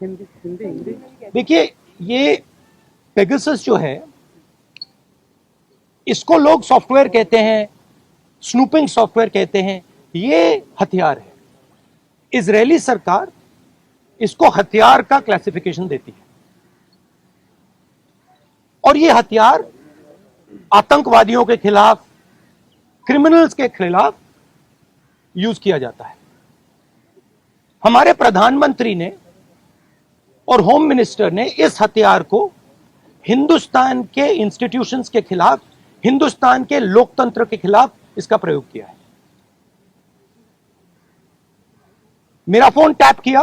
देखिए, ये पेगासस जो है, इसको लोग सॉफ्टवेयर कहते हैं, स्नूपिंग सॉफ्टवेयर कहते हैं, ये हथियार है। इजरायली सरकार इसको हथियार का क्लासिफिकेशन देती है, और ये हथियार आतंकवादियों के खिलाफ, क्रिमिनल्स के खिलाफ यूज किया जाता है। हमारे प्रधानमंत्री ने और होम मिनिस्टर ने इस हथियार को हिंदुस्तान के इंस्टीट्यूशंस के खिलाफ, हिंदुस्तान के लोकतंत्र के खिलाफ इसका प्रयोग किया है। मेरा फोन टैप किया,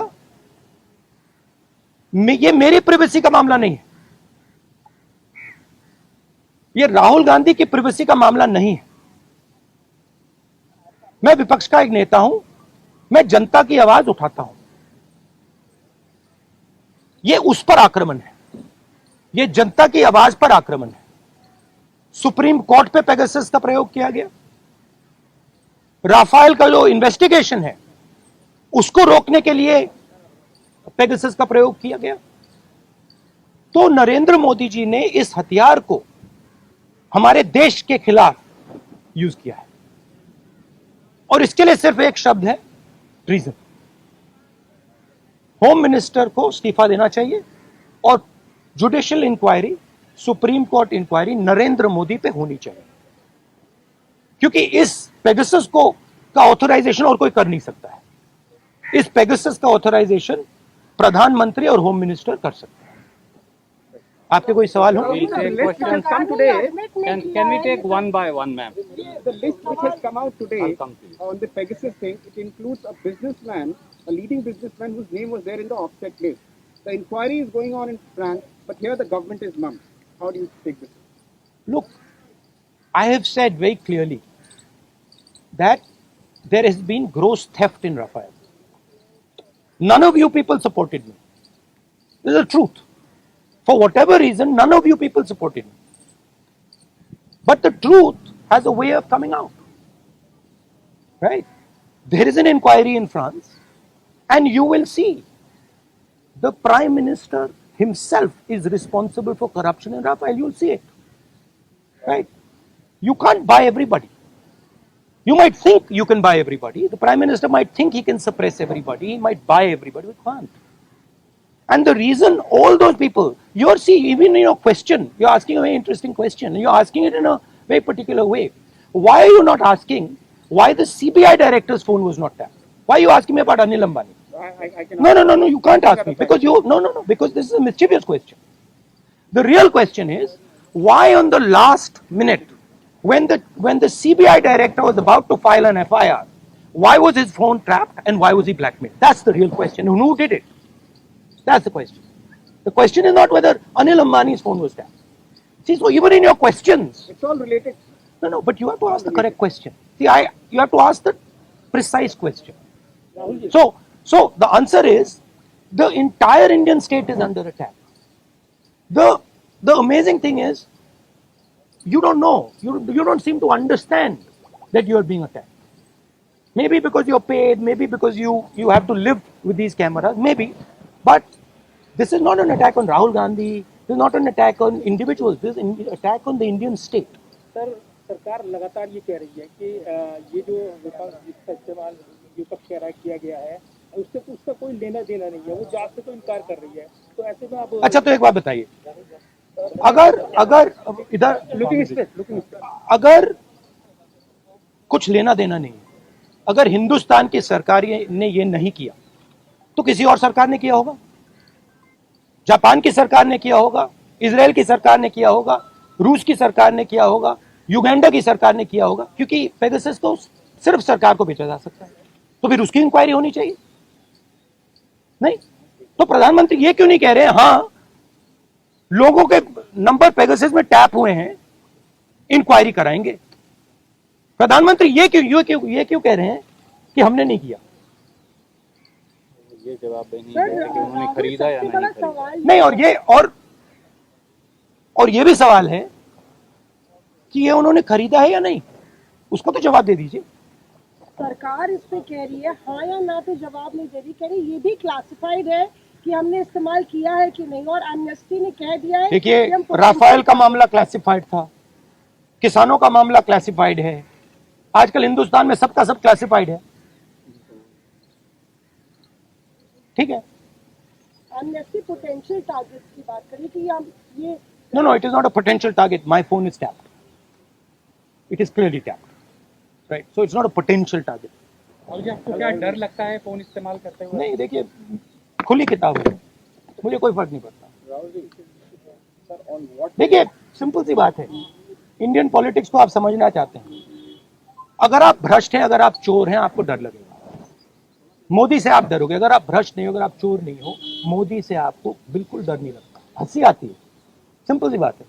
ये मेरी प्राइवेसी का मामला नहीं है, ये राहुल गांधी की प्राइवेसी का मामला नहीं है। मैं विपक्ष का एक नेता हूं, मैं जनता की आवाज उठाता हूं। ये उस पर आक्रमण है, ये जनता की आवाज पर आक्रमण है। सुप्रीम कोर्ट पे पेगासस का प्रयोग किया गया, राफेल का जो इन्वेस्टिगेशन है उसको रोकने के लिए पेगासस का प्रयोग किया गया। तो नरेंद्र मोदी जी ने इस हथियार को हमारे देश के खिलाफ यूज किया है, और इसके लिए सिर्फ एक शब्द है, ट्रीजन। होम मिनिस्टर को इस्तीफा देना चाहिए, और judicial inquiry, supreme court inquiry Narendra Modi पे होनी चाहिए, क्योंकि इस पेगासस को का ऑथराइजेशन और कोई कर नहीं सकता है। इस पेगासस का ऑथराइजेशन प्रधानमंत्री और होम मिनिस्टर कर सकते हैं। आपके कोई सवाल हो? Can we take one by one, ma'am? The list which has come out today on the Pegasus thing, it includes a businessman, a leading businessman whose name was there in the offset list. The inquiry is going on in France, but here the government is mum. How do you take this? Look, I have said very clearly that there has been gross theft in Rafael. None of you people supported me. This is the truth. For whatever reason, none of you people supported me. But the truth has a way of coming out. Right? There is an inquiry in France, and you will see the Prime Minister himself is responsible for corruption in Rafael. You'll see it. Right? You can't buy everybody. You might think you can buy everybody. The Prime Minister might think he can suppress everybody. He might buy everybody, but can't. And the reason all those people, you're seeing, even in your question, you're asking a very interesting question. You're asking it in a very particular way. Why are you not asking why the CBI director's phone was not tapped? Why are you asking me about Anil Ambani? No, you can't ask me, because because this is a mischievous question. The real question is, why on the last minute, when the CBI director was about to file an FIR, why was his phone tapped and why was he blackmailed? That's the real question. And who did it? That's the question. The question is not whether Anil Ambani's phone was tapped. See, so even in your questions, it's all related. No, but you have to ask the correct question. See, you have to ask the precise question. So the answer is, the entire Indian state is under attack. The amazing thing is, you don't know, you don't seem to understand that you are being attacked. Maybe because you're paid, maybe because you have to live with these cameras, maybe. But this is not an attack on Rahul Gandhi, this is not an attack on individuals, this is an attack on the Indian state. Sir, सरकार लगातार ये कह रही है कि ये जो जिसका इस्तेमाल विपक्ष कह रहा है किया गया है, उसका कोई लेना देना नहीं है, वो जांच से तो इनकार कर रही है। तो ऐसे में आप अच्छा, तो एक बात बताइए, अगर इधर अगर कुछ लेना देना नहीं है, अगर हिंदुस्तान की सरकार ने ये नहीं किया, तो किसी और सरकार ने किया होगा, जापान की सरकार ने किया होगा, इजराइल की सरकार ने किया होगा, रूस की सरकार ने किया होगा, युगांडा की सरकार ने किया होगा, क्योंकि पेगासस को सिर्फ सरकार को बेचा जा सकता है। तो फिर उसकी इंक्वायरी होनी चाहिए। नहीं तो प्रधानमंत्री ये क्यों नहीं कह रहे हैं, हाँ लोगों के नंबर पेगासस में टैप हुए हैं, इंक्वायरी कराएंगे। प्रधानमंत्री ये क्यों कह रहे हैं कि हमने नहीं किया? ये जवाब नहीं है कि उन्होंने खरीदा या नहीं खरीदा। नहीं, और ये भी सवाल है कि ये उन्होंने खरीदा है या नहीं, उसको तो जवाब दे दीजिए। सरकार इस पे कह रही है हाँ या ना पे जवाब नहीं दे रही, कह रही ये भी क्लासिफाइड है कि हमने इस्तेमाल किया है कि नहीं, और एमनेस्टी ने कह दिया है देखिए कि हम राफेल का मामला क्लासिफाइड था, किसानों का मामला क्लासिफाइड है, आजकल हिंदुस्तान में सबका सब क्लासिफाइड है। ठीक है, एमनेस्टी पोटेंशियल टारगेट की बात करिए कि हम ये no, it is not a potential target. My phone is tapped. It is clearly tapped, right? So it's not a potential target. और जी आपको क्या डर लगता है फोन इस्तेमाल करते हुए? नहीं, देखिए खुली किताब है, मुझे कोई फर्क नहीं पड़ता। Rahul ji, sir, on what देखिए सिंपल सी बात है, इंडियन पॉलिटिक्स को आप समझना चाहते हैं, अगर आप भ्रष्ट हैं, अगर आप चोर हैं, आपको डर लगेगा। मोदी से आप डरोगे, अगर आप भ्रष्ट नहीं हो, अगर आप चोर नहीं हो, मोदी से आपको बिल्कुल डर नहीं लगता, हंसी आती है, सिंपल सी बात है।